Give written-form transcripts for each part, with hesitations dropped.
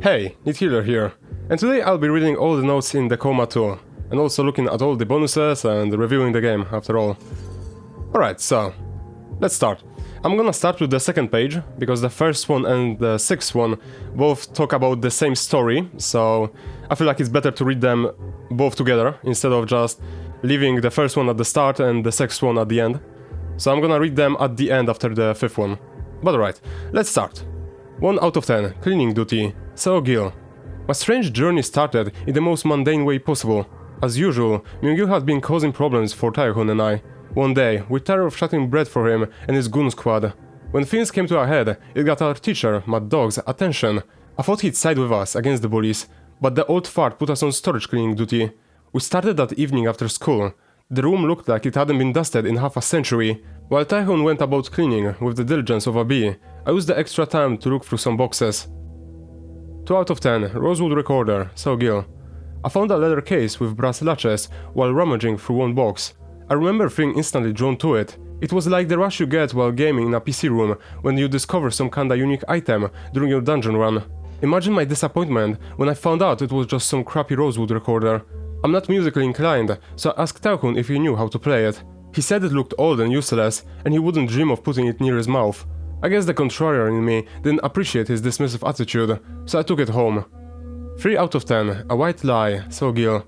Hey, Healer here, and today I'll be reading all the notes in the Coma 2, and also looking at all the bonuses and reviewing the game after all. Alright, so, let's start. I'm gonna start with the second page, because the first one and the sixth one both talk about the same story, so I feel like it's better to read them both together, instead of just leaving the first one at the start and the sixth one at the end. So I'm gonna read them at the end after the fifth one. But alright, let's start. 1 out of 10, cleaning duty, So Gil. My strange journey started in the most mundane way possible. As usual, Myung-gil had been causing problems for Tae-hoon and I. One day, we tired of shutting bread for him and his goon squad. When things came to a head, it got our teacher, Mad Dog's, attention. I thought he'd side with us against the bullies, but the old fart put us on storage cleaning duty. We started that evening after school. The room looked like it hadn't been dusted in half a century. While Tae-hoon went about cleaning with the diligence of a bee, I used the extra time to look through some boxes. 2 out of 10, rosewood recorder, So Gil. I found a leather case with brass latches while rummaging through one box. I remember feeling instantly drawn to it. It was like the rush you get while gaming in a PC room when you discover some kinda unique item during your dungeon run. Imagine my disappointment when I found out it was just some crappy rosewood recorder. I'm not musically inclined, so I asked Tae-hoon if he knew how to play it. He said it looked old and useless, and he wouldn't dream of putting it near his mouth. I guess the contrarian in me didn't appreciate his dismissive attitude, so I took it home. 3 out of 10, a white lie, So Gil.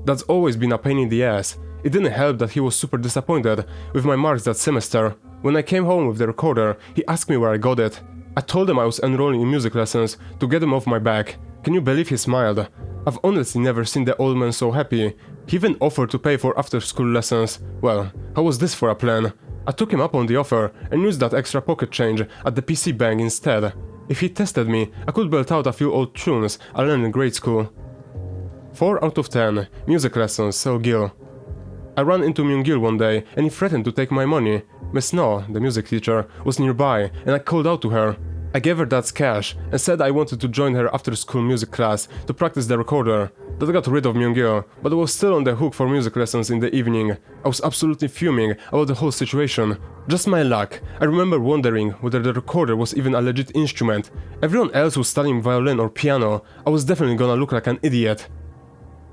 That's always been a pain in the ass. It didn't help that he was super disappointed with my marks that semester. When I came home with the recorder, he asked me where I got it. I told him I was enrolling in music lessons to get him off my back. Can you believe he smiled? I've honestly never seen the old man so happy. He even offered to pay for after-school lessons. Well, how was this for a plan? I took him up on the offer and used that extra pocket change at the PC bank instead. If he tested me, I could belt out a few old tunes I learned in grade school. 4 out of 10, music lessons, So Gil. I ran into Myung-gil one day and he threatened to take my money. Miss No, the music teacher, was nearby and I called out to her. I gave her that cash and said I wanted to join her after-school music class to practice the recorder. That got rid of Myung-gil, but I was still on the hook for music lessons in the evening. I was absolutely fuming about the whole situation. Just my luck. I remember wondering whether the recorder was even a legit instrument. Everyone else was studying violin or piano. I was definitely gonna look like an idiot.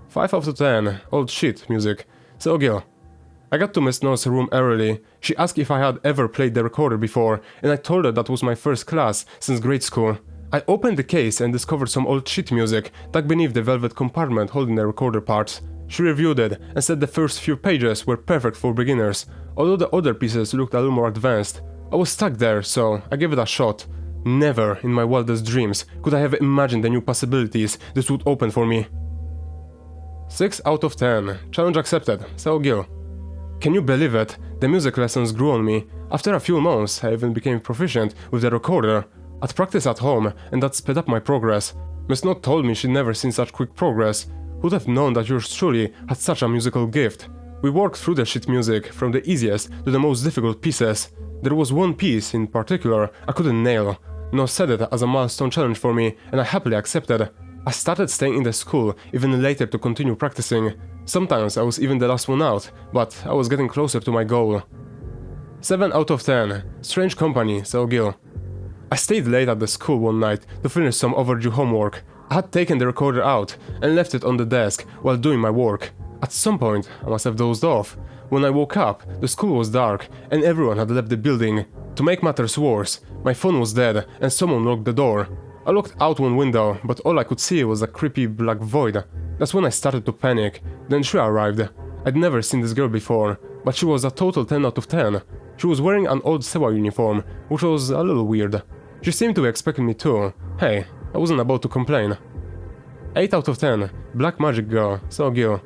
5 out of 10, old shit music, So Gil. I got to Miss No's room early. She asked if I had ever played the recorder before, and I told her that was my first class since grade school. I opened the case and discovered some old shit music tucked beneath the velvet compartment holding the recorder parts. She reviewed it and said the first few pages were perfect for beginners, although the other pieces looked a little more advanced. I was stuck there, so I gave it a shot. Never in my wildest dreams could I have imagined the new possibilities this would open for me. 6 out of 10, challenge accepted, So Gil. Can you believe it? The music lessons grew on me. After a few months, I even became proficient with the recorder. I'd practice at home, and that sped up my progress. Miss Not told me she'd never seen such quick progress. Who'd have known that yours truly had such a musical gift? We worked through the shit music, from the easiest to the most difficult pieces. There was one piece in particular I couldn't nail. No said it as a milestone challenge for me, and I happily accepted. I started staying in the school even later to continue practicing. Sometimes I was even the last one out, but I was getting closer to my goal. 7 out of 10, strange company, So Gil. I stayed late at the school one night to finish some overdue homework. I had taken the recorder out and left it on the desk while doing my work. At some point, I must have dozed off. When I woke up, the school was dark and everyone had left the building. To make matters worse, my phone was dead and someone locked the door. I looked out one window, but all I could see was a creepy black void. That's when I started to panic. Then she arrived. I'd never seen this girl before, but she was a total 10 out of 10. She was wearing an old Sewa uniform, which was a little weird. She seemed to be expecting me too. Hey, I wasn't about to complain. 8 out of 10, black magic girl, So Gil.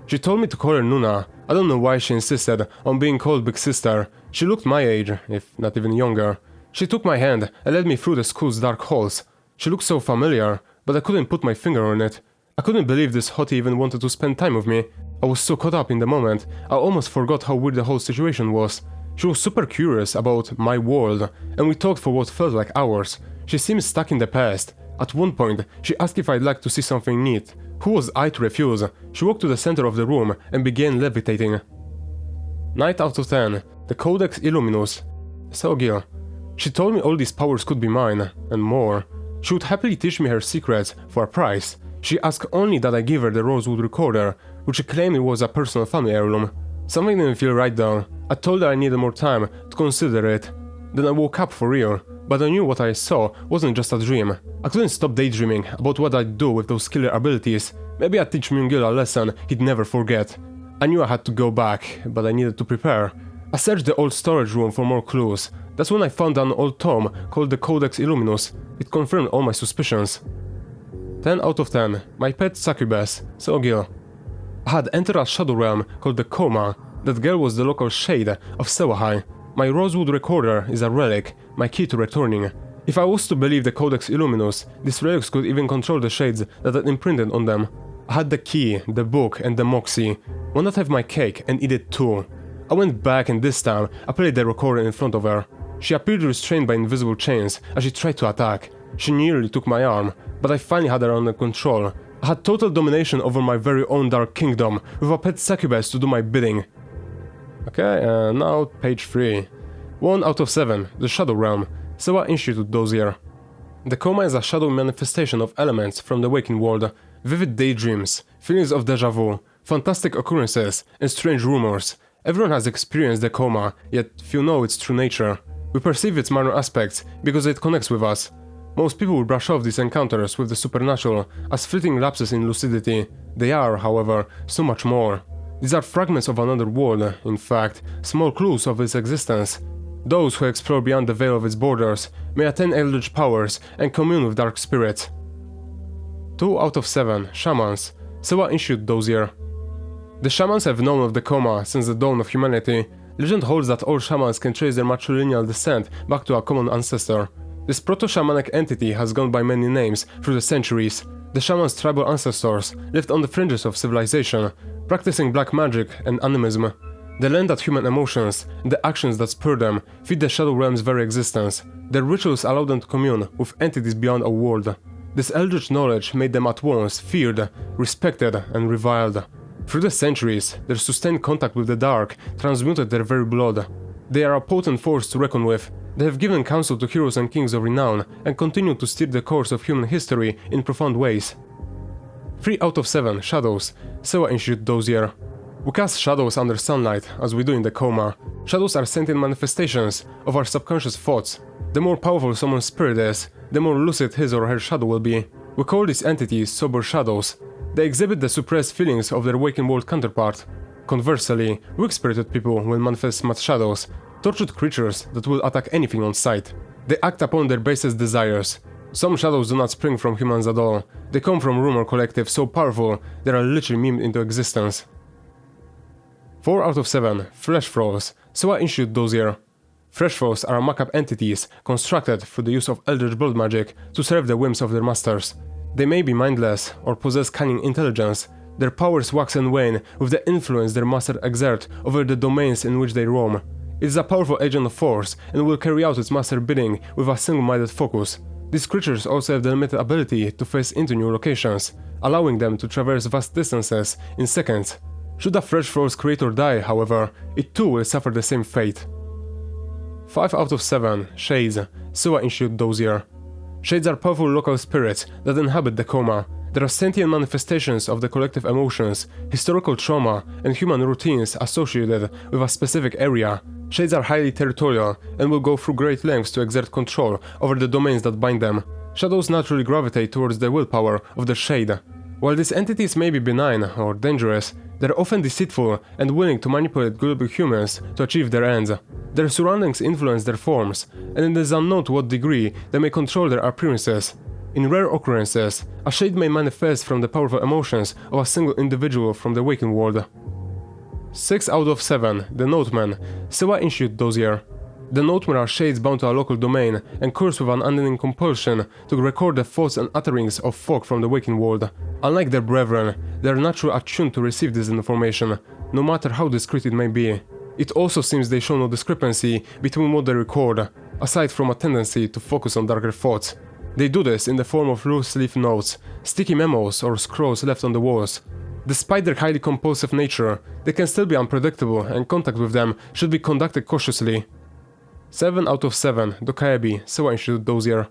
She told me to call her Nuna. I don't know why she insisted on being called Big Sister. She looked my age, if not even younger. She took my hand and led me through the school's dark halls. She looked so familiar, but I couldn't put my finger on it. I couldn't believe this hottie even wanted to spend time with me. I was so caught up in the moment, I almost forgot how weird the whole situation was. She was super curious about my world, and we talked for what felt like hours. She seemed stuck in the past. At one point, she asked if I'd like to see something neat. Who was I to refuse? She walked to the center of the room and began levitating. 9 out of 10, the Codex Illuminus, So Gil. She told me all these powers could be mine, and more. She would happily teach me her secrets for a price. She asked only that I give her the rosewood recorder, which she claimed was a personal family heirloom. Something didn't feel right though. I told her I needed more time to consider it. Then I woke up for real, but I knew what I saw wasn't just a dream. I couldn't stop daydreaming about what I'd do with those killer abilities. Maybe I'd teach Myung-gil a lesson he'd never forget. I knew I had to go back, but I needed to prepare. I searched the old storage room for more clues. That's when I found an old tome called the Codex Illuminus. It confirmed all my suspicions. 10 out of 10. My pet succubus, Seo-gil. I had entered a shadow realm called the Coma. That girl was the local shade of Sewahai. My rosewood recorder is a relic, my key to returning. If I was to believe the Codex Illuminus, these relics could even control the shades that had imprinted on them. I had the key, the book, and the moxie. Why not have my cake and eat it too? I went back and this time I played the recorder in front of her. She appeared restrained by invisible chains as she tried to attack. She nearly took my arm, but I finally had her under control. I had total domination over my very own dark kingdom, with a pet succubus to do my bidding. Okay, now page 3. 1 out of 7, the Shadow Realm, Sewa Institute Dossier. The Coma is a shadow manifestation of elements from the waking world, vivid daydreams, feelings of déjà vu, fantastic occurrences, and strange rumors. Everyone has experienced the Coma, yet few know its true nature. We perceive its minor aspects because it connects with us. Most people will brush off these encounters with the supernatural as fleeting lapses in lucidity. They are, however, so much more. These are fragments of another world, in fact, small clues of its existence. Those who explore beyond the veil of its borders may attain eldritch powers and commune with dark spirits. 2 out of 7, Shamans, Sewa Institute Dossier. The shamans have known of the Coma since the dawn of humanity. Legend holds that all shamans can trace their matrilineal descent back to a common ancestor. This proto-shamanic entity has gone by many names through the centuries. The shamans' tribal ancestors lived on the fringes of civilization, practicing black magic and animism. They learned that human emotions and the actions that spur them feed the Shadow Realm's very existence. Their rituals allow them to commune with entities beyond our world. This eldritch knowledge made them at once feared, respected, and reviled. Through the centuries, their sustained contact with the dark transmuted their very blood. They are a potent force to reckon with. They have given counsel to heroes and kings of renown and continue to steer the course of human history in profound ways. 3 out of 7, Shadows, Sewa Institute Dossier. We cast shadows under sunlight, as we do in the Coma. Shadows are sentient manifestations of our subconscious thoughts. The more powerful someone's spirit is, the more lucid his or her shadow will be. We call these entities sober shadows. They exhibit the suppressed feelings of their waking world counterpart. Conversely, weak-spirited people will manifest mad shadows, tortured creatures that will attack anything on sight. They act upon their basest desires. Some shadows do not spring from humans at all. They come from rumor collective so powerful they are literally memed into existence. 4 out of 7, Flesh Thralls, Sewa Institute Dossier. Flesh Thralls are macabre entities constructed through the use of eldritch blood magic to serve the whims of their masters. They may be mindless or possess cunning intelligence. Their powers wax and wane with the influence their master exert over the domains in which they roam. It is a powerful agent of force and will carry out its master bidding with a single-minded focus. These creatures also have the limited ability to phase into new locations, allowing them to traverse vast distances in seconds. Should a Flesh Thrall's creator die, however, it too will suffer the same fate. 5 out of 7, Shades, Sewa Institute Dossier. Shades are powerful local spirits that inhabit the Coma. They are sentient manifestations of the collective emotions, historical trauma, and human routines associated with a specific area. Shades are highly territorial and will go through great lengths to exert control over the domains that bind them. Shadows naturally gravitate towards the willpower of the Shade. While these entities may be benign or dangerous, they are often deceitful and willing to manipulate gullible humans to achieve their ends. Their surroundings influence their forms, and it is unknown to what degree they may control their appearances. In rare occurrences, a shade may manifest from the powerful emotions of a single individual from the waking world. 6 out of 7, The Notemen, Sewa Institute Dossier. The Notemen are shades bound to a local domain and cursed with an unending compulsion to record the thoughts and utterings of folk from the waking world. Unlike their brethren, they are naturally attuned to receive this information, no matter how discreet it may be. It also seems they show no discrepancy between what they record, aside from a tendency to focus on darker thoughts. They do this in the form of loose-leaf notes, sticky memos, or scrolls left on the walls. Despite their highly compulsive nature, they can still be unpredictable, and contact with them should be conducted cautiously. 7 out of 7, Dokaebi, Sewa Institute Dossier.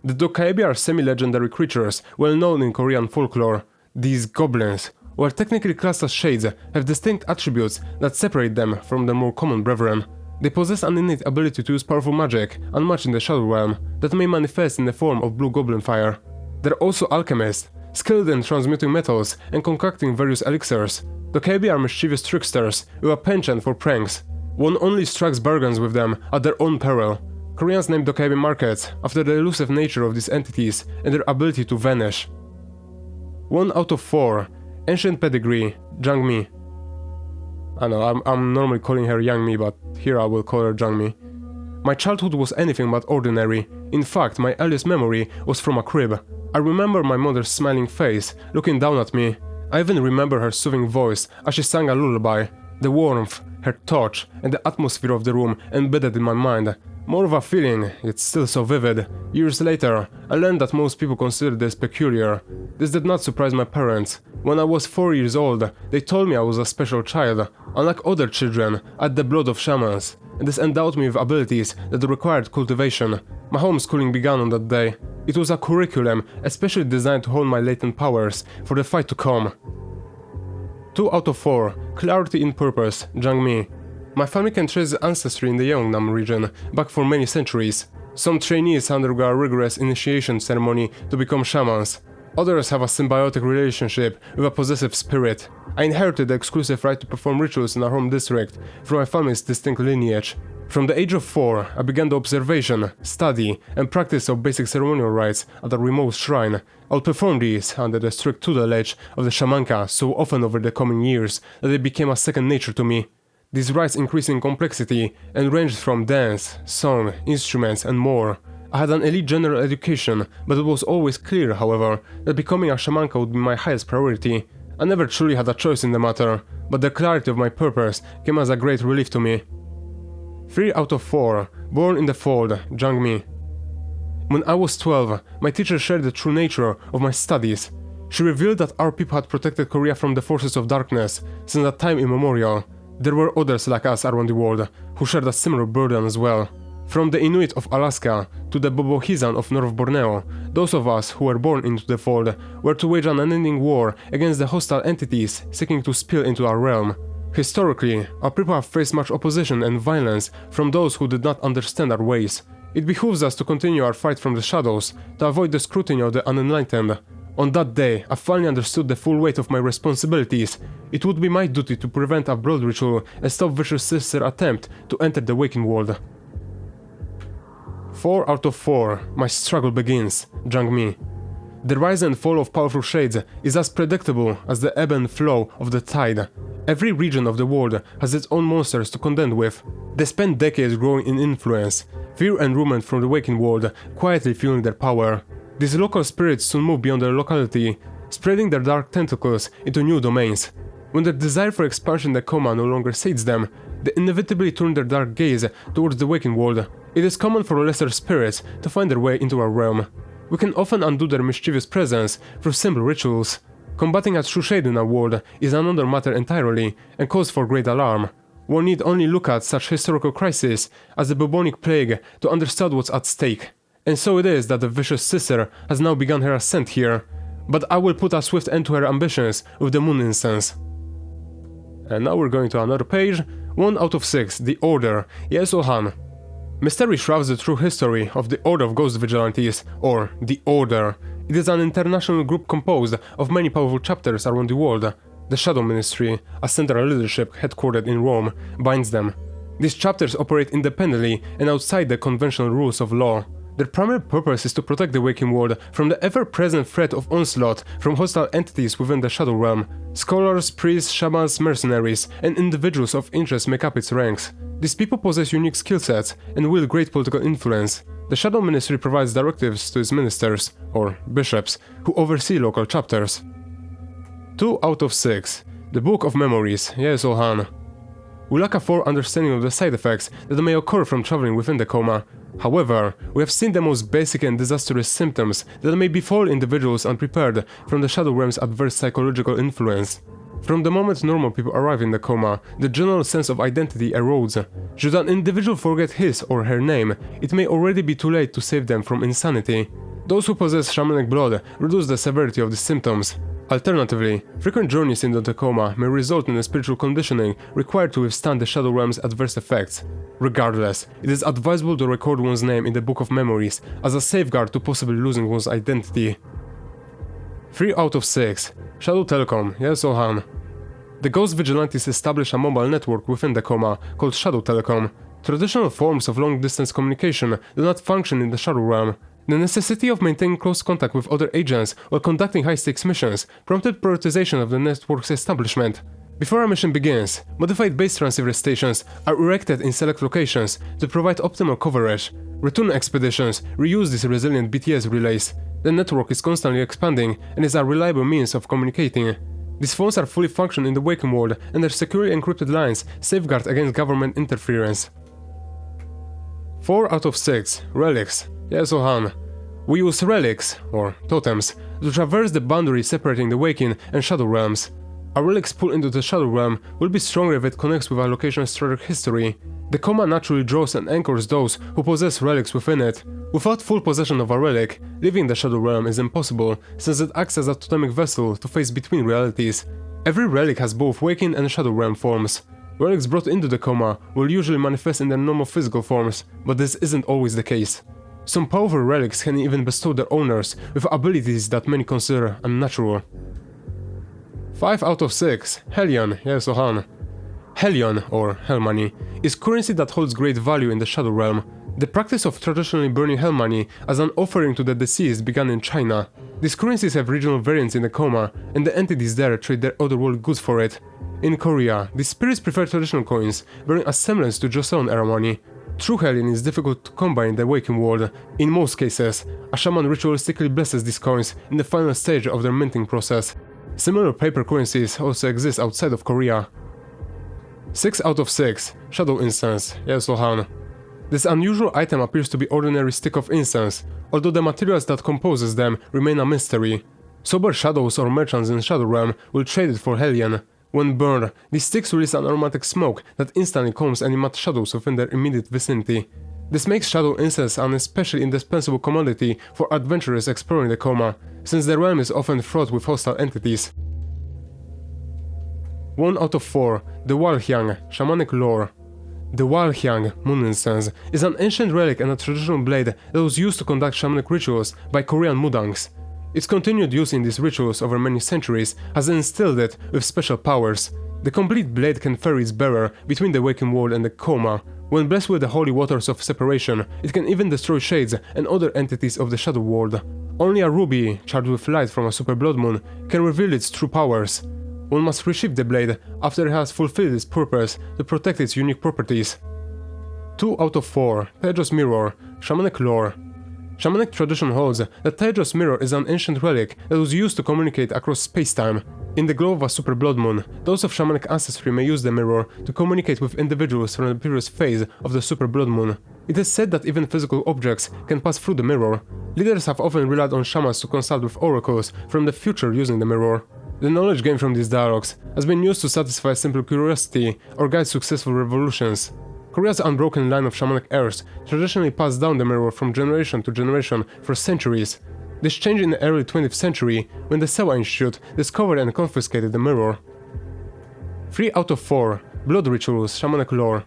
The Dokaebi are semi-legendary creatures, well known in Korean folklore. These goblins, while technically classed as shades, have distinct attributes that separate them from their more common brethren. They possess an innate ability to use powerful magic, unmatched in the Shadow Realm, that may manifest in the form of blue goblin fire. They're also alchemists, skilled in transmuting metals and concocting various elixirs. Dokaebi are mischievous tricksters with a penchant for pranks. One only strikes bargains with them at their own peril. Koreans name Dokaebi markets after the elusive nature of these entities and their ability to vanish. 1 out of 4. Ancient pedigree, Jangmi. I know, I'm normally calling her Yangmi, but here I will call her Jangmi. My childhood was anything but ordinary. In fact, my earliest memory was from a crib. I remember my mother's smiling face, looking down at me. I even remember her soothing voice as she sang a lullaby. The warmth, her touch, and the atmosphere of the room embedded in my mind. More of a feeling, yet still so vivid. Years later, I learned that most people consider this peculiar. This did not surprise my parents. When I was 4 years old, they told me I was a special child. Unlike other children, I had the blood of shamans, and this endowed me with abilities that required cultivation. My homeschooling began on that day. It was a curriculum especially designed to hone my latent powers for the fight to come. 2 out of 4. Clarity in purpose, Jangmi. My family can trace ancestry in the Yeongnam region, back for many centuries. Some trainees undergo a rigorous initiation ceremony to become shamans. Others have a symbiotic relationship with a possessive spirit. I inherited the exclusive right to perform rituals in our home district from my family's distinct lineage. From the age of 4, I began the observation, study, and practice of basic ceremonial rites at a remote shrine. I'll perform these under the strict tutelage of the shamanka so often over the coming years that they became a second nature to me. These rites increased in complexity and ranged from dance, song, instruments, and more. I had an elite general education, but it was always clear, however, that becoming a shamanka would be my highest priority. I never truly had a choice in the matter, but the clarity of my purpose came as a great relief to me. 3 out of 4. Born in the Fold, Jangmi. When I was 12, my teacher shared the true nature of my studies. She revealed that our people had protected Korea from the forces of darkness since a time immemorial. There were others like us around the world who shared a similar burden as well. From the Inuit of Alaska to the Bobohizan of North Borneo, those of us who were born into the Fold were to wage an unending war against the hostile entities seeking to spill into our realm. Historically, our people have faced much opposition and violence from those who did not understand our ways. It behooves us to continue our fight from the shadows to avoid the scrutiny of the unenlightened. On that day, I finally understood the full weight of my responsibilities. It would be my duty to prevent a blood ritual and stop Vicious Sister's attempt to enter the waking world. 4 out of 4. My struggle begins, Jangmi. The rise and fall of powerful shades is as predictable as the ebb and flow of the tide. Every region of the world has its own monsters to contend with. They spend decades growing in influence, fear and rumor from the waking world quietly fueling their power. These local spirits soon move beyond their locality, spreading their dark tentacles into new domains. When their desire for expansion in the Coma no longer sates them, they inevitably turn their dark gaze towards the waking world. It is common for lesser spirits to find their way into our realm. We can often undo their mischievous presence through simple rituals. Combating a true shade in our world is another matter entirely and cause for great alarm. One need only look at such historical crises as the bubonic plague to understand what's at stake. And so it is that the Vicious Sister has now begun her ascent here. But I will put a swift end to her ambitions with the moon incense. And now we're going to another page. 1 out of 6. The Order, Yesolhan. Mystery shrouds the true history of the Order of Ghost Vigilantes, or the Order. It is an international group composed of many powerful chapters around the world. The Shadow Ministry, a central leadership headquartered in Rome, binds them. These chapters operate independently and outside the conventional rules of law. Their primary purpose is to protect the waking world from the ever-present threat of onslaught from hostile entities within the Shadow Realm. Scholars, priests, shamans, mercenaries, and individuals of interest make up its ranks. These people possess unique skill sets and wield great political influence. The Shadow Ministry provides directives to its ministers, or bishops, who oversee local chapters. 2 out of 6. The Book of Memories, Yesolhan. We lack a full understanding of the side effects that may occur from traveling within the Coma. However, we have seen the most basic and disastrous symptoms that may befall individuals unprepared from the Shadow Realm's adverse psychological influence. From the moment normal people arrive in the Coma, the general sense of identity erodes. Should an individual forget his or her name, it may already be too late to save them from insanity. Those who possess shamanic blood reduce the severity of the symptoms. Alternatively, frequent journeys into the coma may result in a spiritual conditioning required to withstand the Shadow Realm's adverse effects. Regardless, it is advisable to record one's name in the Book of Memories as a safeguard to possibly losing one's identity. 3 out of 6. Shadow Telecom, yes or Han? The Ghost Vigilantes establish a mobile network within the coma called Shadow Telecom. Traditional forms of long-distance communication do not function in the Shadow Realm. The necessity of maintaining close contact with other agents while conducting high-stakes missions prompted prioritization of the network's establishment. Before a mission begins, modified base transceiver stations are erected in select locations to provide optimal coverage. Return expeditions reuse these resilient BTS relays. The network is constantly expanding and is a reliable means of communicating. These phones are fully functional in the waking world and their securely encrypted lines safeguard against government interference. 4 out of 6. Relics. Yes or Han? We use relics, or totems, to traverse the boundary separating the waking and Shadow Realms. A relic's pull into the Shadow Realm will be stronger if it connects with a location's tragic history. The coma naturally draws and anchors those who possess relics within it. Without full possession of a relic, leaving the Shadow Realm is impossible, since it acts as a totemic vessel to face between realities. Every relic has both waking and Shadow Realm forms. Relics brought into the coma will usually manifest in their normal physical forms, but this isn't always the case. Some powerful relics can even bestow their owners with abilities that many consider unnatural. 5 out of 6. Hellion, yes or Han? Hellion, or Hell Money, is currency that holds great value in the Shadow Realm. The practice of traditionally burning Hell Money as an offering to the deceased began in China. These currencies have regional variants in the coma, and the entities there trade their otherworld goods for it. In Korea, these spirits prefer traditional coins, bearing a semblance to Joseon-era money. True Hellion is difficult to come by in the waking world. In most cases, a shaman ritualistically blesses these coins in the final stage of their minting process. Similar paper currencies also exist outside of Korea. 6 out of 6. Shadow Incense, yes or Han? This unusual item appears to be ordinary stick of incense, although the materials that composes them remain a mystery. Sober shadows or merchants in Shadow Realm will trade it for Hellion. When burned, these sticks release an aromatic smoke that instantly calms any mad shadows within their immediate vicinity. This makes Shadow Incense an especially indispensable commodity for adventurers exploring the coma, since the realm is often fraught with hostile entities. 1 out of 4. The Walhyang, Shamanic Lore. The Walhyang Moon Incense is an ancient relic and a traditional blade that was used to conduct shamanic rituals by Korean Mudangs. Its continued use in these rituals over many centuries has instilled it with special powers. The complete blade can ferry its bearer between the waking world and the coma. When blessed with the holy waters of separation, it can even destroy shades and other entities of the shadow world. Only a ruby, charged with light from a super blood moon, can reveal its true powers. One must reshift the blade after it has fulfilled its purpose to protect its unique properties. 2 out of 4. Tejas Mirror, Shamanic Lore. Shamanic tradition holds that Tejas Mirror is an ancient relic that was used to communicate across space-time. In the glow of a super blood moon, those of shamanic ancestry may use the mirror to communicate with individuals from the previous phase of the super blood moon. It is said that even physical objects can pass through the mirror. Leaders have often relied on shamans to consult with oracles from the future using the mirror. The knowledge gained from these dialogues has been used to satisfy simple curiosity or guide successful revolutions. Korea's unbroken line of shamanic heirs traditionally passed down the mirror from generation to generation for centuries. This changed in the early 20th century when the Sewa Institute discovered and confiscated the mirror. 3 out of 4. Blood Rituals, Shamanic Lore.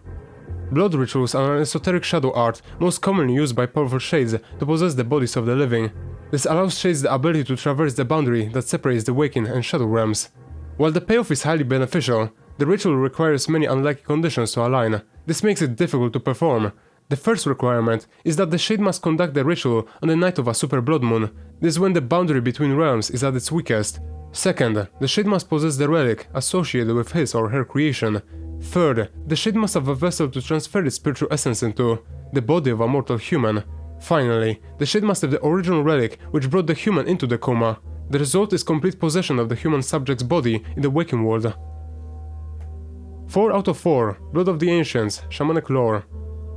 Blood rituals are an esoteric shadow art most commonly used by powerful shades to possess the bodies of the living. This allows shades the ability to traverse the boundary that separates the waking and shadow realms. While the payoff is highly beneficial, the ritual requires many unlikely conditions to align. This makes it difficult to perform. The first requirement is that the shade must conduct the ritual on the night of a super blood moon. This is when the boundary between realms is at its weakest. Second, the shade must possess the relic associated with his or her creation. Third, the shade must have a vessel to transfer its spiritual essence into, the body of a mortal human. Finally, the shade must have the original relic which brought the human into the coma. The result is complete possession of the human subject's body in the waking world. 4 out of 4. Blood of the Ancients, Shamanic Lore.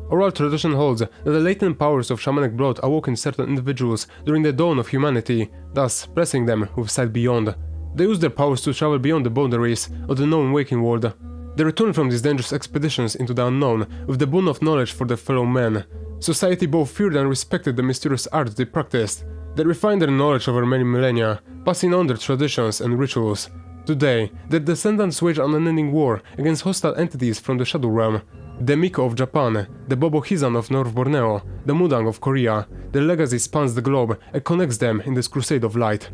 Oral tradition holds that the latent powers of shamanic blood awoke in certain individuals during the dawn of humanity, thus blessing them with sight beyond. They use their powers to travel beyond the boundaries of the known waking world. They return from these dangerous expeditions into the unknown with the boon of knowledge for their fellow men. Society both feared and respected the mysterious art they practiced. They refined their knowledge over many millennia, passing on their traditions and rituals. Today, their descendants wage an unending war against hostile entities from the Shadow Realm. The Miko of Japan, the Bobo-Hizan of North Borneo, the Mudang of Korea. Their legacy spans the globe and connects them in this crusade of light.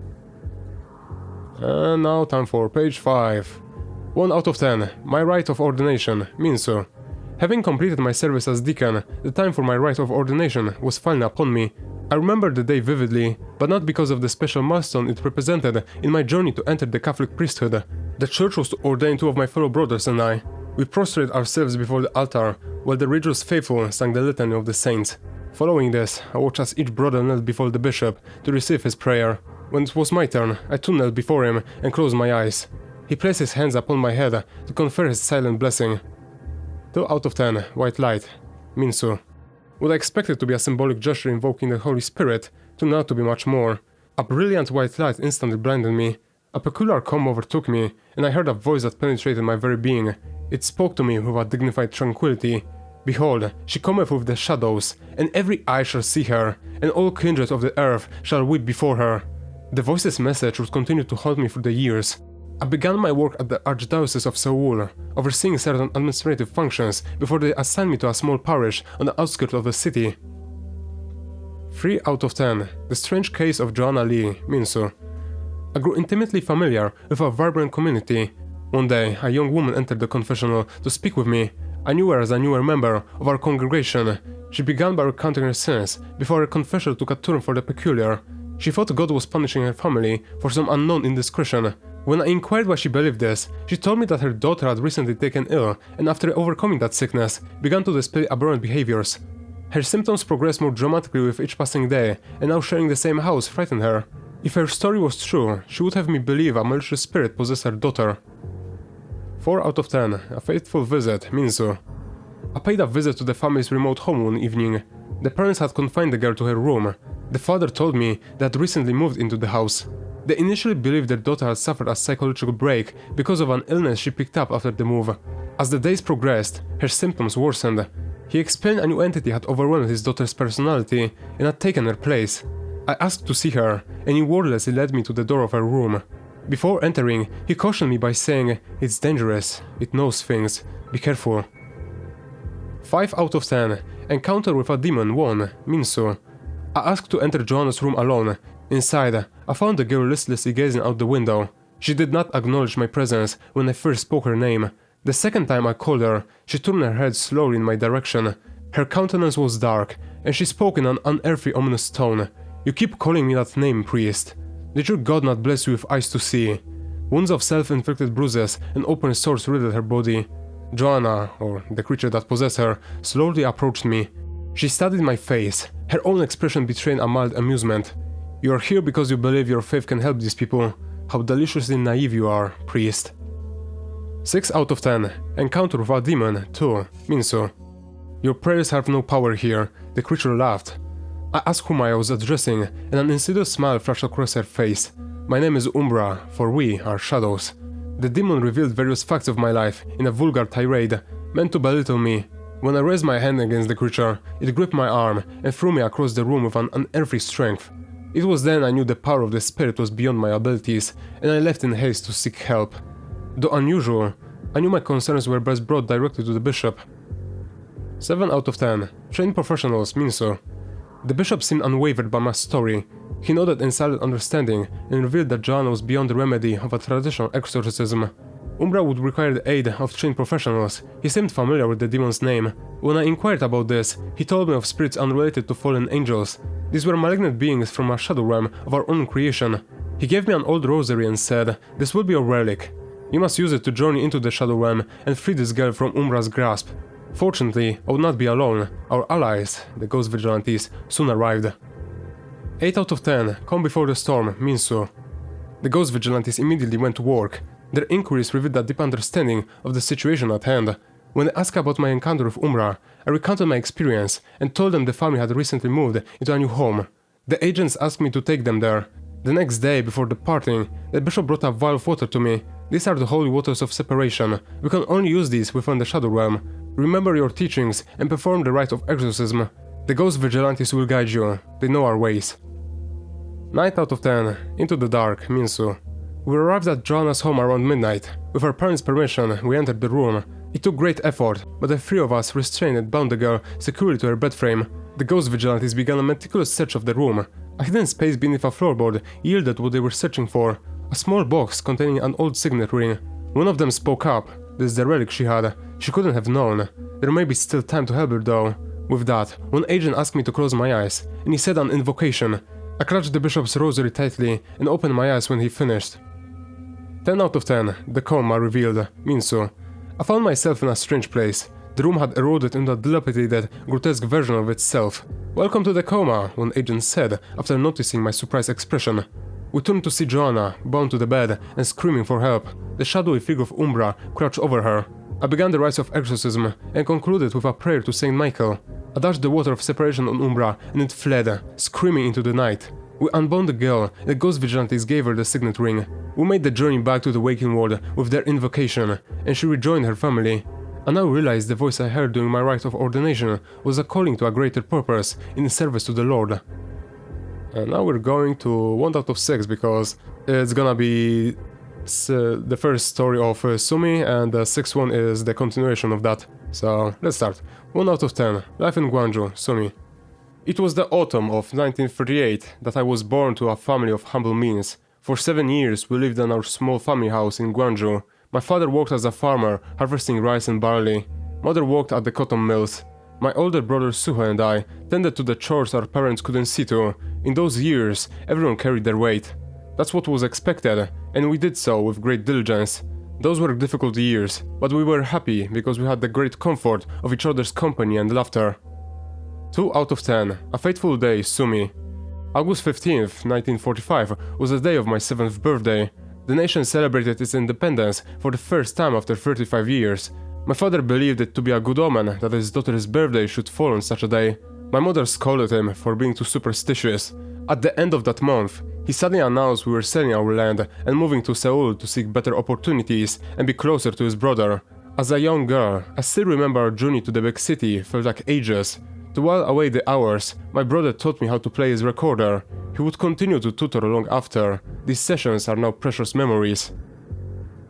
And now time for page 5. 1 out of 10. My rite of ordination, Minsu. Having completed my service as deacon, the time for my rite of ordination was finally upon me. I remember the day vividly, but not because of the special milestone it represented in my journey to enter the Catholic priesthood. The church was to ordain 2 of my fellow brothers and I. We prostrated ourselves before the altar, while the religious faithful sang the litany of the saints. Following this, I watched as each brother knelt before the bishop to receive his prayer. When it was my turn, I too knelt before him and closed my eyes. He placed his hands upon my head to confer his silent blessing. 2 out of 10. White light, Minsu. What I expected to be a symbolic gesture invoking the Holy Spirit turned out to be much more. A brilliant white light instantly blinded me. A peculiar calm overtook me, and I heard a voice that penetrated my very being. It spoke to me with a dignified tranquility. Behold, she cometh with the shadows, and every eye shall see her, and all kindred of the earth shall weep before her. The voice's message would continue to haunt me through the years. I began my work at the Archdiocese of Seoul, overseeing certain administrative functions before they assigned me to a small parish on the outskirts of the city. 3 out of 10. The strange case of Joanna Lee, Minsu. I grew intimately familiar with our vibrant community. One day, a young woman entered the confessional to speak with me. I knew her as a newer member of our congregation. She began by recounting her sins before her confession took a turn for the peculiar. She thought God was punishing her family for some unknown indiscretion. When I inquired why she believed this, she told me that her daughter had recently taken ill and after overcoming that sickness, began to display aberrant behaviors. Her symptoms progressed more dramatically with each passing day, and now sharing the same house frightened her. If her story was true, she would have me believe a malicious spirit possessed her daughter. 4 out of 10. A faithful visit, Minsu. I paid a visit to the family's remote home one evening. The parents had confined the girl to her room. The father told me they had recently moved into the house. They initially believed their daughter had suffered a psychological break because of an illness she picked up after the move. As the days progressed, her symptoms worsened. He explained a new entity had overwhelmed his daughter's personality and had taken her place. I asked to see her, and he wordlessly led me to the door of her room. Before entering, he cautioned me by saying, "It's dangerous, it knows things, be careful." 5 out of 10. Encounter with a demon 1, Minsu. I asked to enter Joanna's room alone. Inside, I found the girl listlessly gazing out the window. She did not acknowledge my presence when I first spoke her name. The second time I called her, she turned her head slowly in my direction. Her countenance was dark, and she spoke in an unearthly, ominous tone. "You keep calling me that name, priest. Did your God not bless you with eyes to see?" Wounds of self-inflicted bruises and open sores riddled her body. Joanna, or the creature that possessed her, slowly approached me. She studied my face, her own expression betraying a mild amusement. "You are here because you believe your faith can help these people. How deliciously naive you are, priest." 6 out of 10. Encounter with a demon 2, Minsu. "Your prayers have no power here," the creature laughed. I asked whom I was addressing, and an insidious smile flashed across her face. "My name is Umbra, for we are shadows." The demon revealed various facts of my life in a vulgar tirade, meant to belittle me. When I raised my hand against the creature, it gripped my arm and threw me across the room with an unearthly strength. It was then I knew the power of the spirit was beyond my abilities, and I left in haste to seek help. Though unusual, I knew my concerns were best brought directly to the bishop. 7 out of 10. Trained professionals, Minsu. The bishop seemed unwavered by my story. He nodded in silent understanding and revealed that Joanna was beyond the remedy of a traditional exorcism. Umbra would require the aid of trained professionals. He seemed familiar with the demon's name. When I inquired about this, he told me of spirits unrelated to fallen angels. These were malignant beings from a shadow realm of our own creation. He gave me an old rosary and said, "This will be your relic. You must use it to journey into the shadow realm and free this girl from Umbra's grasp." Fortunately, I would not be alone. Our allies, the ghost vigilantes, soon arrived. 8 out of 10. Calm before the storm, Minsu. The ghost vigilantes immediately went to work. Their inquiries revealed a deep understanding of the situation at hand. When they asked about my encounter with Umbra, I recounted my experience and told them the family had recently moved into a new home. The agents asked me to take them there. The next day, before departing, the bishop brought a vial of water to me. "These are the holy waters of separation. We can only use these within the shadow realm. Remember your teachings and perform the rite of exorcism. The ghost vigilantes will guide you. They know our ways." 9 out of 10. Into the dark, Minsu. We arrived at Joanna's home around midnight. With our parents' permission, we entered the room. It took great effort, but the three of us restrained and bound the girl securely to her bed frame. The ghost vigilantes began a meticulous search of the room. A hidden space beneath a floorboard yielded what they were searching for. A small box containing an old signet ring. One of them spoke up. This is the relic she had. She couldn't have known. There may be still time to help her though. With that, one agent asked me to close my eyes, and he said an invocation. I clutched the bishop's rosary tightly and opened my eyes when he finished. 10 out of 10. The Coma revealed. Minsu. I found myself in a strange place. The room had eroded into a dilapidated, grotesque version of itself. Welcome to the Coma, one agent said after noticing my surprised expression. We turned to see Joanna, bound to the bed and screaming for help. The shadowy figure of Umbra crouched over her. I began the rites of exorcism and concluded with a prayer to Saint Michael. I dashed the water of separation on Umbra and it fled, screaming into the night. We unbound the girl and the ghost vigilantes gave her the signet ring. We made the journey back to the waking world with their invocation, and she rejoined her family. I now realized the voice I heard during my rite of ordination was a calling to a greater purpose in service to the Lord. And now we're going to 1 out of 6 because it's gonna be the first story of Sumi, and the 6th one is the continuation of that. So let's start. 1 out of 10. Life in Gwangju, Sumi. It was the autumn of 1938 that I was born to a family of humble means. For 7 years we lived in our small family house in Gwangju. My father worked as a farmer, harvesting rice and barley. Mother worked at the cotton mills. My older brother Suho and I tended to the chores our parents couldn't see to. In those years, everyone carried their weight. That's what was expected, and we did so with great diligence. Those were difficult years, but we were happy because we had the great comfort of each other's company and laughter. 2 out of 10. A fateful day, Sumi. August 15th, 1945 was the day of my 7th birthday. The nation celebrated its independence for the first time after 35 years. My father believed it to be a good omen that his daughter's birthday should fall on such a day. My mother scolded him for being too superstitious. At the end of that month, he suddenly announced we were selling our land and moving to Seoul to seek better opportunities and be closer to his brother. As a young girl, I still remember our journey to the big city felt like ages. To while away the hours, my brother taught me how to play his recorder. He would continue to tutor long after. These sessions are now precious memories.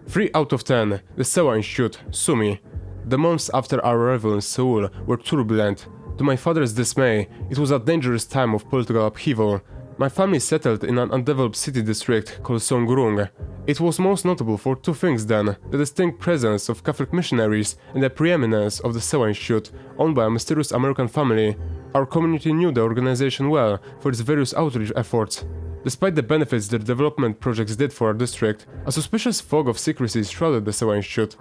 3 out of 10. The Sewa Institute, Sumi. The months after our arrival in Seoul were turbulent. To my father's dismay, it was a dangerous time of political upheaval. My family settled in an undeveloped city district called Songrung. It was most notable for 2 things then: the distinct presence of Catholic missionaries and the preeminence of the Sewa Institute, owned by a mysterious American family. Our community knew the organization well for its various outreach efforts. Despite the benefits their development projects did for our district, a suspicious fog of secrecy shrouded the Sewa Institute.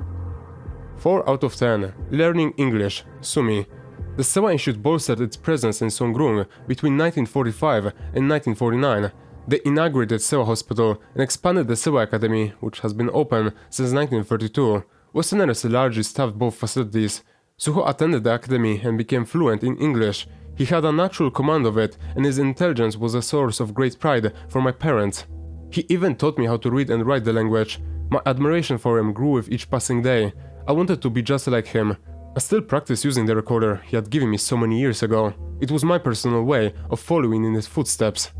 4 out of 10. Learning English, Sumi. The Sewa Institute bolstered its presence in Songrung between 1945 and 1949. They inaugurated Sewa Hospital and expanded the Sewa Academy, which has been open since 1932. Westerners largely staffed both facilities. Suho attended the academy and became fluent in English. He had a natural command of it, and his intelligence was a source of great pride for my parents. He even taught me how to read and write the language. My admiration for him grew with each passing day. I wanted to be just like him. I still practice using the recorder he had given me so many years ago. It was my personal way of following in his footsteps.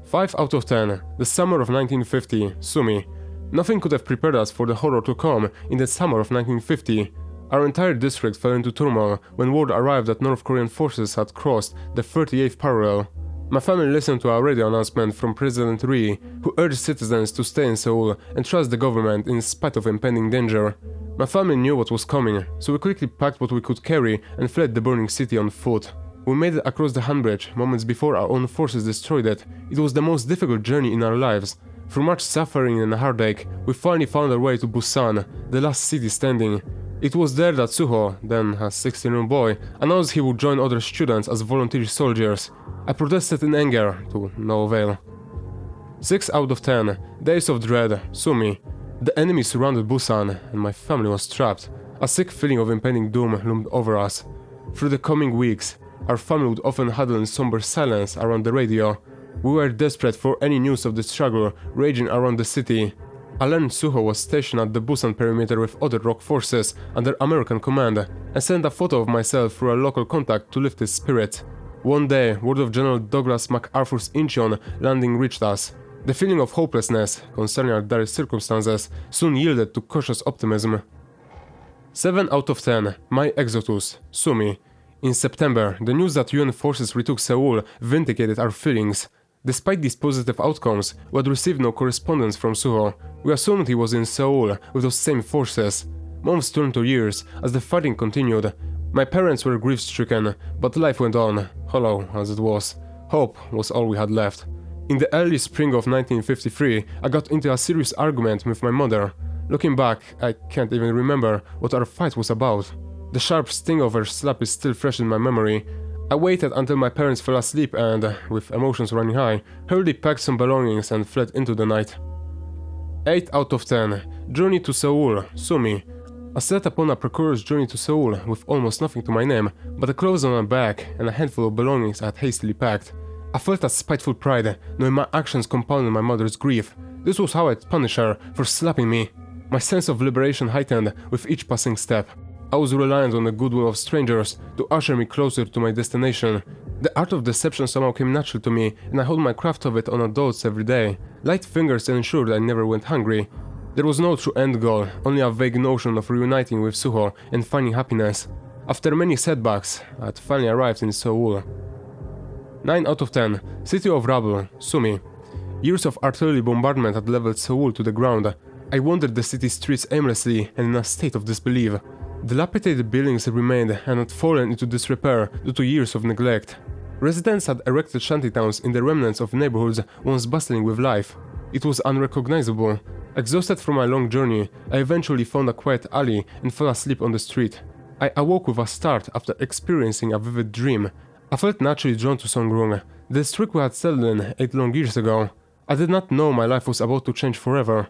5 out of 10. The summer of 1950, Sumi. Nothing could have prepared us for the horror to come in the summer of 1950. Our entire district fell into turmoil when word arrived that North Korean forces had crossed the 38th parallel. My family listened to a radio announcement from President Ri, who urged citizens to stay in Seoul and trust the government in spite of impending danger. My family knew what was coming, so we quickly packed what we could carry and fled the burning city on foot. We made it across the Han Bridge moments before our own forces destroyed it. It was the most difficult journey in our lives. Through much suffering and heartache, we finally found our way to Busan, the last city standing. It was there that Suho, then a 16-year-old boy, announced he would join other students as volunteer soldiers. I protested in anger, to no avail. 6 out of 10. Days of Dread, Sumi. The enemy surrounded Busan, and my family was trapped. A sick feeling of impending doom loomed over us. Through the coming weeks, our family would often huddle in somber silence around the radio. We were desperate for any news of the struggle raging around the city. I learned Suho was stationed at the Busan perimeter with other ROK forces under American command, and sent a photo of myself through a local contact to lift his spirit. One day, word of General Douglas MacArthur's Incheon landing reached us. The feeling of hopelessness concerning our dire circumstances soon yielded to cautious optimism. 7 out of 10. My Exodus. Sumi. In September, the news that UN forces retook Seoul vindicated our feelings. Despite these positive outcomes, we had received no correspondence from Suho. We assumed he was in Seoul with those same forces. Months turned to years as the fighting continued. My parents were grief-stricken, but life went on, hollow as it was. Hope was all we had left. In the early spring of 1953, I got into a serious argument with my mother. Looking back, I can't even remember what our fight was about. The sharp sting of her slap is still fresh in my memory. I waited until my parents fell asleep and, with emotions running high, hurriedly packed some belongings and fled into the night. 8 out of 10. Journey to Seoul. Sumi. I set upon a precarious journey to Seoul with almost nothing to my name, but the clothes on my back and a handful of belongings I had hastily packed. I felt a spiteful pride, knowing my actions compounded my mother's grief. This was how I'd punish her for slapping me. My sense of liberation heightened with each passing step. I was reliant on the goodwill of strangers to usher me closer to my destination. The art of deception somehow came natural to me, and I honed my craft of it on adults every day. Light fingers ensured I never went hungry. There was no true end goal, only a vague notion of reuniting with Suho and finding happiness. After many setbacks, I had finally arrived in Seoul. 9 out of 10. City of Rubble. Sumi. Years of artillery bombardment had leveled Seoul to the ground. I wandered the city streets aimlessly and in a state of disbelief. Dilapidated buildings remained and had fallen into disrepair due to years of neglect. Residents had erected shantytowns in the remnants of neighborhoods once bustling with life. It was unrecognizable. Exhausted from my long journey, I eventually found a quiet alley and fell asleep on the street. I awoke with a start after experiencing a vivid dream. I felt naturally drawn to Songrung, the district we had settled in 8 long years ago. I did not know my life was about to change forever.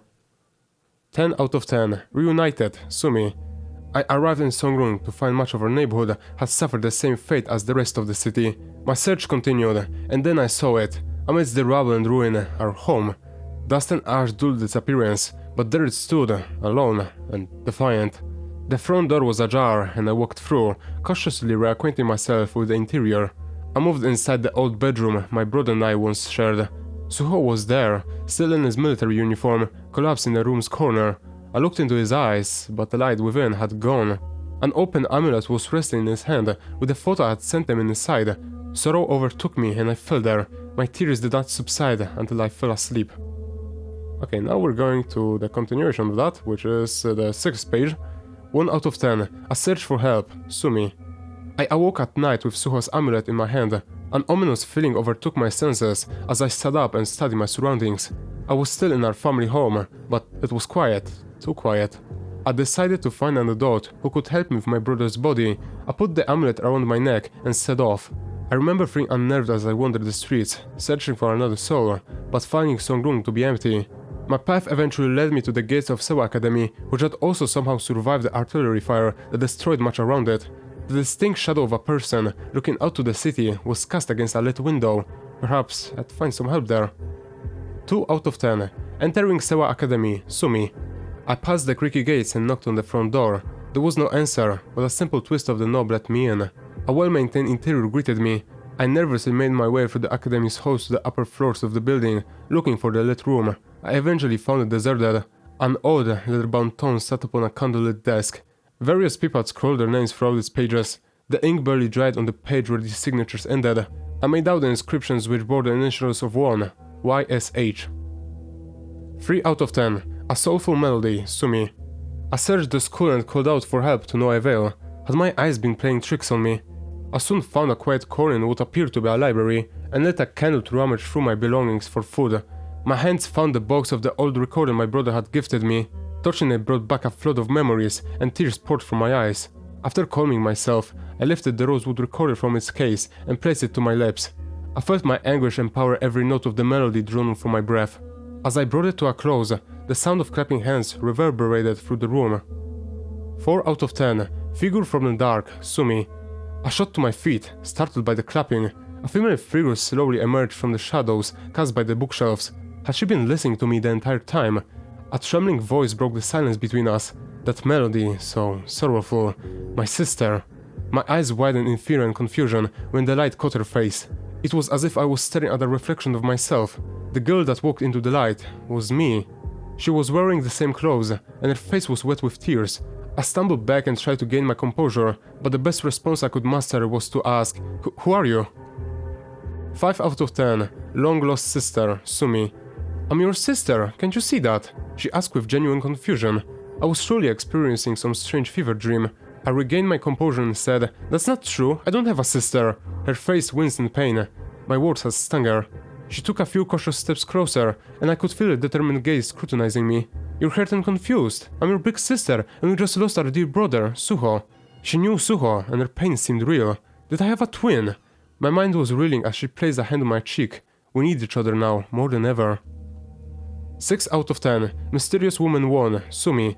10 out of 10. Reunited. Sumi. I arrived in Songrung to find much of our neighborhood had suffered the same fate as the rest of the city. My search continued, and then I saw it. Amidst the rubble and ruin, our home. Dust and ash dulled its appearance, but there it stood, alone and defiant. The front door was ajar, and I walked through, cautiously reacquainting myself with the interior. I moved inside the old bedroom my brother and I once shared. Suho was there, still in his military uniform, collapsed in the room's corner. I looked into his eyes, but the light within had gone. An open amulet was resting in his hand, with the photo I had sent him inside. Sorrow overtook me and I fell there. My tears did not subside until I fell asleep. Okay, now we're going to the continuation of that, which is the 6th page. 1 out of 10. A search for help. Sumi. I awoke at night with Suho's amulet in my hand. An ominous feeling overtook my senses as I sat up and studied my surroundings. I was still in our family home, but it was quiet. Too quiet. I decided to find an adult who could help me with my brother's body. I put the amulet around my neck and set off. I remember feeling unnerved as I wandered the streets, searching for another soul, but finding Songrung to be empty. My path eventually led me to the gates of Sewa Academy, which had also somehow survived the artillery fire that destroyed much around it. The distinct shadow of a person looking out to the city was cast against a lit window. Perhaps I'd find some help there. 2 out of 10. Entering Sewa Academy. Sumi. I passed the creaky gates and knocked on the front door. There was no answer, but a simple twist of the knob let me in. A well-maintained interior greeted me. I nervously made my way through the academy's halls to the upper floors of the building, looking for the lit room. I eventually found it deserted. An old, leather-bound tome sat upon a candlelit desk. Various people had scrolled their names throughout its pages. The ink barely dried on the page where these signatures ended. I made out the inscriptions which bore the initials of one, YSH. 3 out of 10. A soulful melody. Sumi. I searched the school and called out for help to no avail. Had my eyes been playing tricks on me? I soon found a quiet corner in what appeared to be a library and lit a candle to rummage through my belongings for food. My hands found the box of the old recorder my brother had gifted me. Touching it brought back a flood of memories and tears poured from my eyes. After calming myself, I lifted the rosewood recorder from its case and placed it to my lips. I felt my anguish empower every note of the melody drawn from my breath. As I brought it to a close, the sound of clapping hands reverberated through the room. 4 out of 10. Figure from the dark. Sumi. I shot to my feet, startled by the clapping. A female figure slowly emerged from the shadows cast by the bookshelves. Had she been listening to me the entire time? A trembling voice broke the silence between us. That melody, so sorrowful. My sister. My eyes widened in fear and confusion when the light caught her face. It was as if I was staring at a reflection of myself. The girl that walked into the light was me. She was wearing the same clothes, and her face was wet with tears. I stumbled back and tried to gain my composure, but the best response I could muster was to ask, Who are you? 5 out of 10. Long lost sister, Sumi. I'm your sister, can't you see that? She asked with genuine confusion. I was truly experiencing some strange fever dream. I regained my composure and said, That's not true, I don't have a sister. Her face winced in pain. My words had stung her. She took a few cautious steps closer, and I could feel a determined gaze scrutinizing me. You're hurt and confused. I'm your big sister, and we just lost our dear brother, Suho. She knew Suho, and her pain seemed real. Did I have a twin? My mind was reeling as she placed a hand on my cheek. We need each other now, more than ever. 6 out of 10. Mysterious woman 1, Sumi.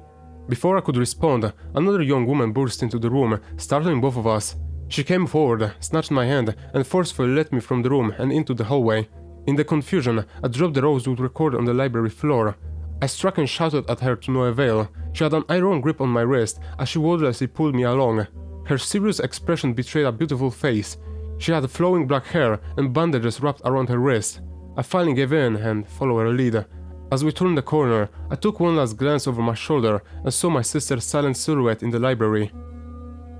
Before I could respond, another young woman burst into the room, startling both of us. She came forward, snatched my hand, and forcefully led me from the room and into the hallway. In the confusion, I dropped the rosewood record on the library floor. I struck and shouted at her to no avail. She had an iron grip on my wrist as she wordlessly pulled me along. Her serious expression betrayed a beautiful face. She had flowing black hair and bandages wrapped around her wrist. I finally gave in and followed her lead. As we turned the corner, I took one last glance over my shoulder and saw my sister's silent silhouette in the library.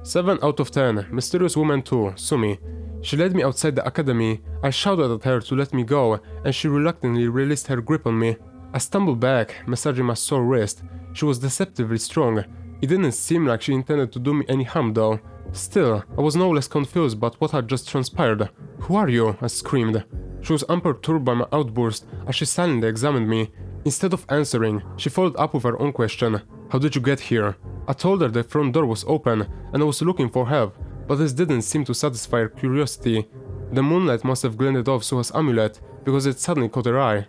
7 out of 10. Mysterious woman 2, Sumi. She led me outside the academy. I shouted at her to let me go, and she reluctantly released her grip on me. I stumbled back, massaging my sore wrist. She was deceptively strong. It didn't seem like she intended to do me any harm though. Still, I was no less confused by what had just transpired. Who are you? I screamed. She was unperturbed by my outburst as she silently examined me. Instead of answering, she followed up with her own question. How did you get here? I told her the front door was open and I was looking for help, but this didn't seem to satisfy her curiosity. The moonlight must have glinted off Suho's amulet because it suddenly caught her eye.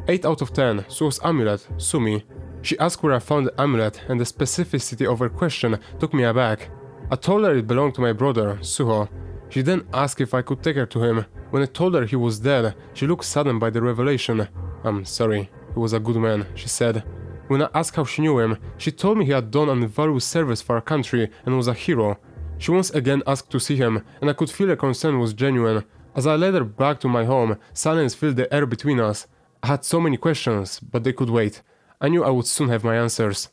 8 out of 10. Suho's amulet, Sumi. She asked where I found the amulet, and the specificity of her question took me aback. I told her it belonged to my brother, Suho. She then asked if I could take her to him. When I told her he was dead, she looked saddened by the revelation. I'm sorry, he was a good man, she said. When I asked how she knew him, she told me he had done an invaluable service for our country and was a hero. She once again asked to see him, and I could feel her concern was genuine. As I led her back to my home, silence filled the air between us. I had so many questions, but they could wait. I knew I would soon have my answers.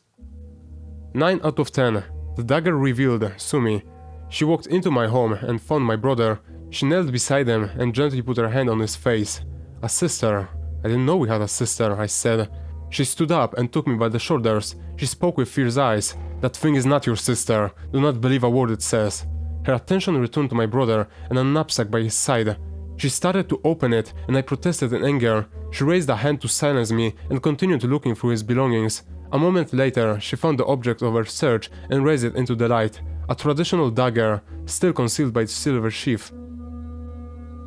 9 out of 10. The dagger revealed Sumi. She walked into my home and found my brother. She knelt beside him and gently put her hand on his face. A sister. I didn't know we had a sister, I said. She stood up and took me by the shoulders. She spoke with fierce eyes. That thing is not your sister. Do not believe a word it says. Her attention returned to my brother and a knapsack by his side. She started to open it and I protested in anger. She raised a hand to silence me and continued looking through his belongings. A moment later, she found the object of her search and raised it into the light. A traditional dagger, still concealed by its silver sheath.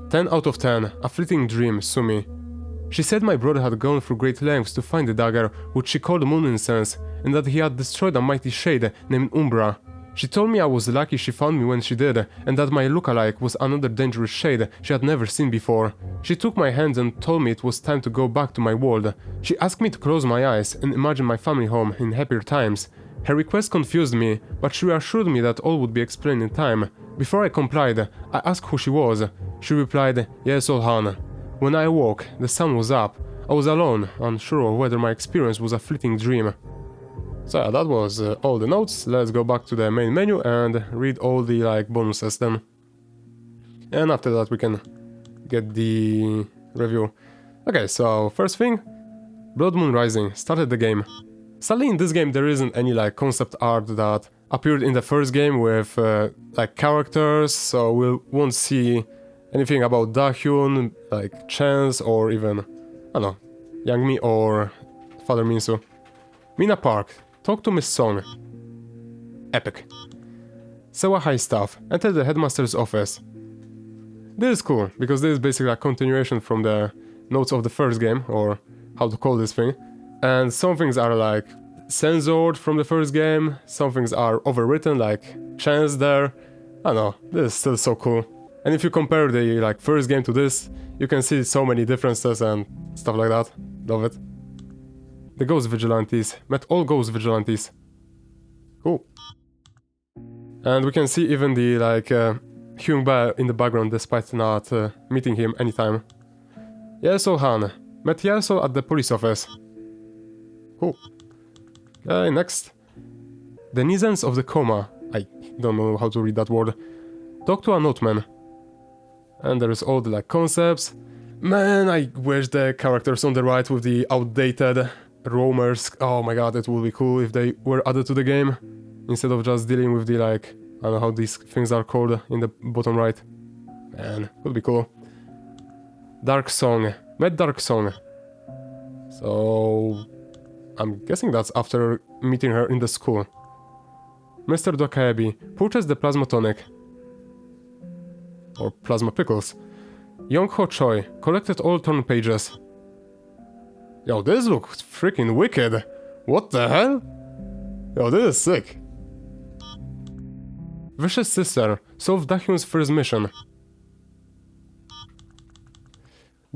10 out of 10. A fleeting dream, Sumi. She said my brother had gone through great lengths to find the dagger, which she called moon incense, and that he had destroyed a mighty shade named Umbra. She told me I was lucky she found me when she did, and that my lookalike was another dangerous shade she had never seen before. She took my hands and told me it was time to go back to my world. She asked me to close my eyes and imagine my family home in happier times. Her request confused me, but she reassured me that all would be explained in time. Before I complied, I asked who she was. She replied, Yes, Olhan. When I awoke, the sun was up. I was alone, unsure of whether my experience was a fleeting dream. So yeah, that was all the notes. Let's go back to the main menu and read all the bonuses then. And after that we can get the review. Okay, so first thing, Blood Moon Rising started the game. Sadly in this game there isn't any concept art that appeared in the first game with characters, so we won't see anything about Dahyun, Chance, or even, I don't know, Young Mi or Father Minsu. Mina Park. Talk to Miss Song. Epic. Sewa High Staff. Enter the headmaster's office. This is cool, because this is basically a continuation from the notes of the first game, or how to call this thing. And some things are censored from the first game, some things are overwritten, like Chance there. I don't know, this is still so cool. And if you compare the first game to this, you can see so many differences and stuff like that. Love it. The Ghost Vigilantes. Met all Ghost Vigilantes. Cool. And we can see even the, like, Hyung Bae in the background despite not meeting him anytime. Yeso Han. Met Yeso at the police office. Cool. Okay, next. The Nizens of the Coma. I don't know how to read that word. Talk to a noteman. And there's all the, like, concepts. Man, I wish the characters on the right with the outdated roamers. Oh my god, it would be cool if they were added to the game. Instead of just dealing with the, like, I don't know how these things are called in the bottom right. Man, would be cool. Dark Song. Met Dark Song. So... I'm guessing that's after meeting her in the school. Mr. Dokaebi. Purchased the plasma tonic. Or plasma pickles. Young Ho Choi. Collected all torn pages. Yo, this looks freaking wicked. What the hell? Yo, this is sick. Vicious Sister. Solved Dahyun's first mission.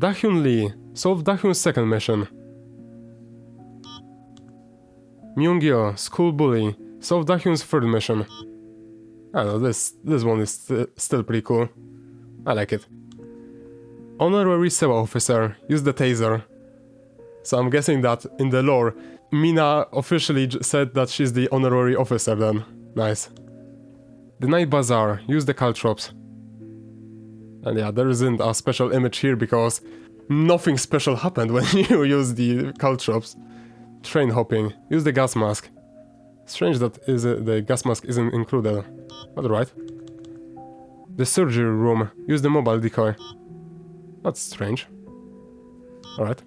Dahyun Lee. Solved Dahyun's second mission. Myung-gyo. School bully. Solved Dahyun's third mission. I don't know, this one is still pretty cool. I like it. Honorary SEWA officer. Use the taser. So I'm guessing that in the lore, Mina officially said that she's the honorary officer then. Nice. The Night Bazaar. Use the caltrops. And yeah, there isn't a special image here because nothing special happened when you use the caltrops. Train hopping. Use the gas mask. Strange that the gas mask isn't included. But right. The surgery room. Use the mobile decoy. That's strange. Alright.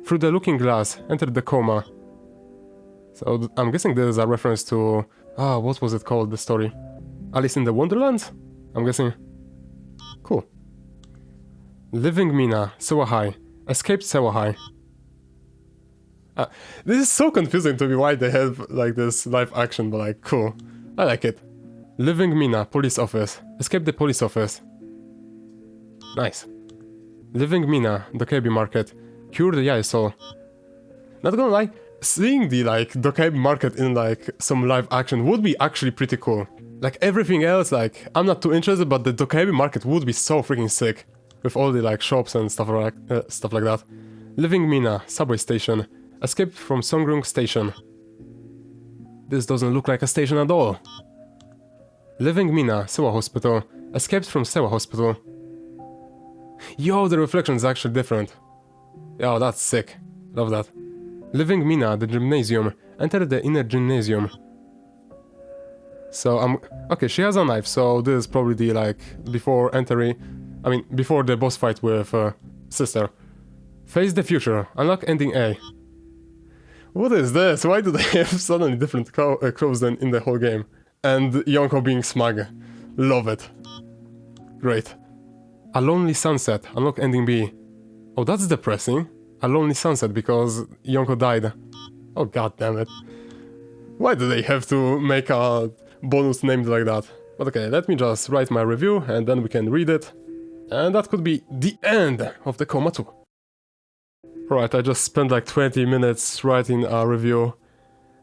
Through the looking glass. Enter the coma. So I'm guessing this is a reference to... what was it called, the story? Alice in the Wonderland? I'm guessing. Cool. Living Mina. Sewa High. Escaped Sewa High. This is so confusing to me why they have like this live action, but like, cool. I like it. Living Mina, police office. Escape the police office. Nice. Living Mina, Dokebi market. Cure the Yaeso. Not gonna lie, seeing the like Dokebi market in like some live action would be actually pretty cool. Like everything else, like I'm not too interested, but the Dokebi market would be so freaking sick. With all the like shops and stuff like that. Living Mina, subway station. Escaped from Songrung Station. This doesn't look like a station at all. Living Mina, Sewa Hospital. Escaped from Sewa Hospital. Yo, the reflection is actually different. Yo, that's sick. Love that. Living Mina, the gymnasium. Enter the inner gymnasium. So, okay, she has a knife, so this is probably the, like, before the boss fight with Sister. Face the future. Unlock ending A. What is this? Why do they have suddenly different clothes than in the whole game? And Yonko being smug. Love it. Great. A lonely sunset. Unlock ending B. Oh, that's depressing. A lonely sunset because Yonko died. Oh, god damn it. Why do they have to make a bonus named like that? But okay, let me just write my review and then we can read it. And that could be the end of the Coma 2. Right, I just spent like 20 minutes writing a review.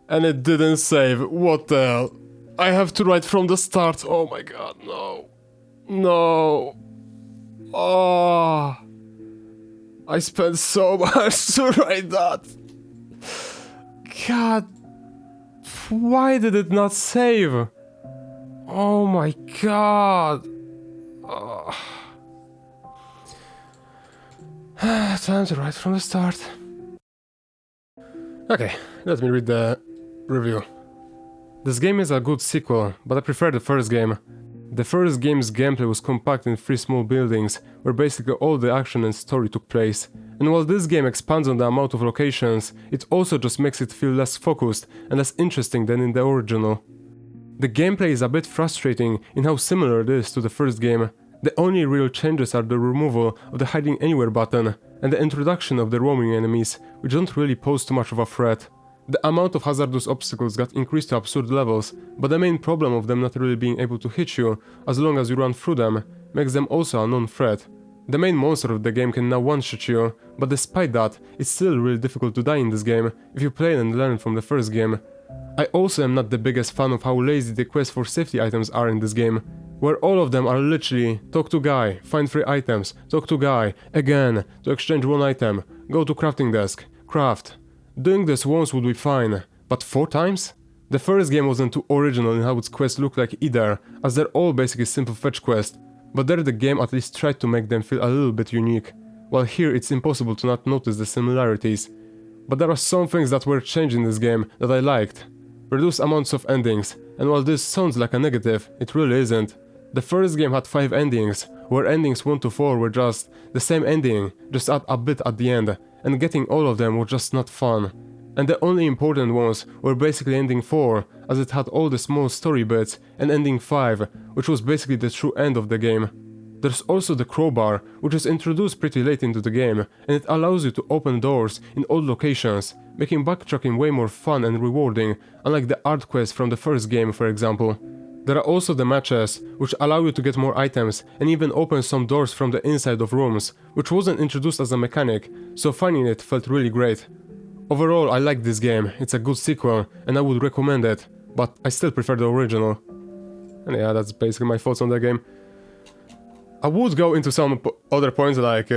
And it didn't save. What the hell? I have to write from the start. Oh my god, no. No. Oh. I spent so much to write that. God. Why did it not save? Oh my god. Oh. Time to write from the start. Okay, let me read the review. This game is a good sequel, but I prefer the first game. The first game's gameplay was compact in 3 small buildings, where basically all the action and story took place. And while this game expands on the amount of locations, it also just makes it feel less focused and less interesting than in the original. The gameplay is a bit frustrating in how similar it is to the first game. The only real changes are the removal of the hiding anywhere button and the introduction of the roaming enemies, which don't really pose too much of a threat. The amount of hazardous obstacles got increased to absurd levels, but the main problem of them not really being able to hit you, as long as you run through them, makes them also a non-threat. The main monster of the game can now one-shot you, but despite that, it's still really difficult to die in this game if you play and learn from the first game. I also am not the biggest fan of how lazy the quests for safety items are in this game, where all of them are literally talk to guy, find 3 items, talk to guy, again, to exchange 1 item, go to crafting desk, craft. Doing this once would be fine, but 4 times? The first game wasn't too original in how its quests look like either, as they're all basically simple fetch quests, but there the game at least tried to make them feel a little bit unique, while here it's impossible to not notice the similarities. But there are some things that were changed in this game that I liked. Reduced amounts of endings, and while this sounds like a negative, it really isn't. The first game had 5 endings, where endings 1 to 4 were just the same ending, just add a bit at the end, and getting all of them was just not fun. And the only important ones were basically ending 4, as it had all the small story bits, and ending 5, which was basically the true end of the game. There's also the crowbar, which is introduced pretty late into the game, and it allows you to open doors in old locations, making backtracking way more fun and rewarding, unlike the art quest from the first game, for example. There are also the matches, which allow you to get more items and even open some doors from the inside of rooms, which wasn't introduced as a mechanic, so finding it felt really great. Overall, I like this game, it's a good sequel, and I would recommend it, but I still prefer the original. And yeah, that's basically my thoughts on the game. I would go into some other points, like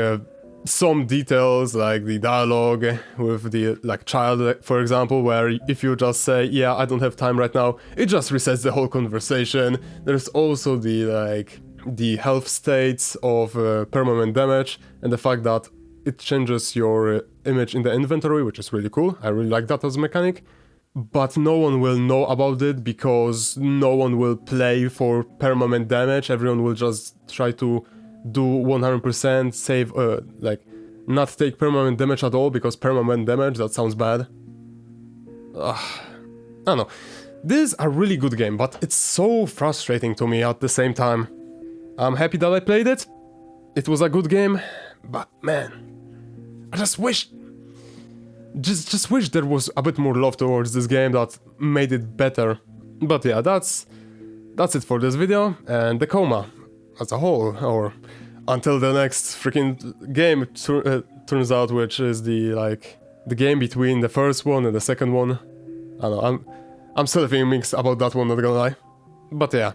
some details, like the dialogue with the child, for example, where if you just say, yeah, I don't have time right now, it just resets the whole conversation. There's also the health states of permanent damage, and the fact that it changes your image in the inventory, which is really cool. I really like that as a mechanic. But no one will know about it because no one will play for permanent damage. Everyone will just try to do 100%, save, not take permanent damage at all, because permanent damage, that sounds bad. I don't know. This is a really good game, but it's so frustrating to me at the same time. I'm happy that I played it. It was a good game, but man, I just wish there was a bit more love towards this game that made it better. But yeah, that's it for this video, and the Coma as a whole, or until the next freaking game turns out, which is the game between the first one and the second one. I don't know, I'm still feeling mixed about that one, not gonna lie. But yeah.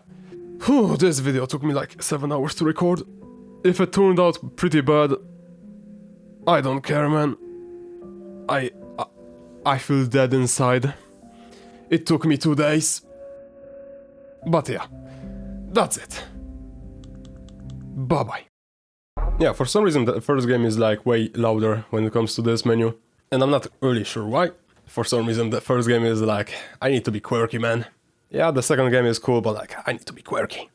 Whew, this video took me like 7 hours to record. If it turned out pretty bad, I don't care, man. I feel dead inside. It took me 2 days. But yeah, that's it. Bye-bye. Yeah, for some reason the first game is like way louder when it comes to this menu. And I'm not really sure why. For some reason the first game is like, I need to be quirky, man. Yeah, the second game is cool, but like, I need to be quirky.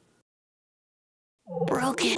Broken.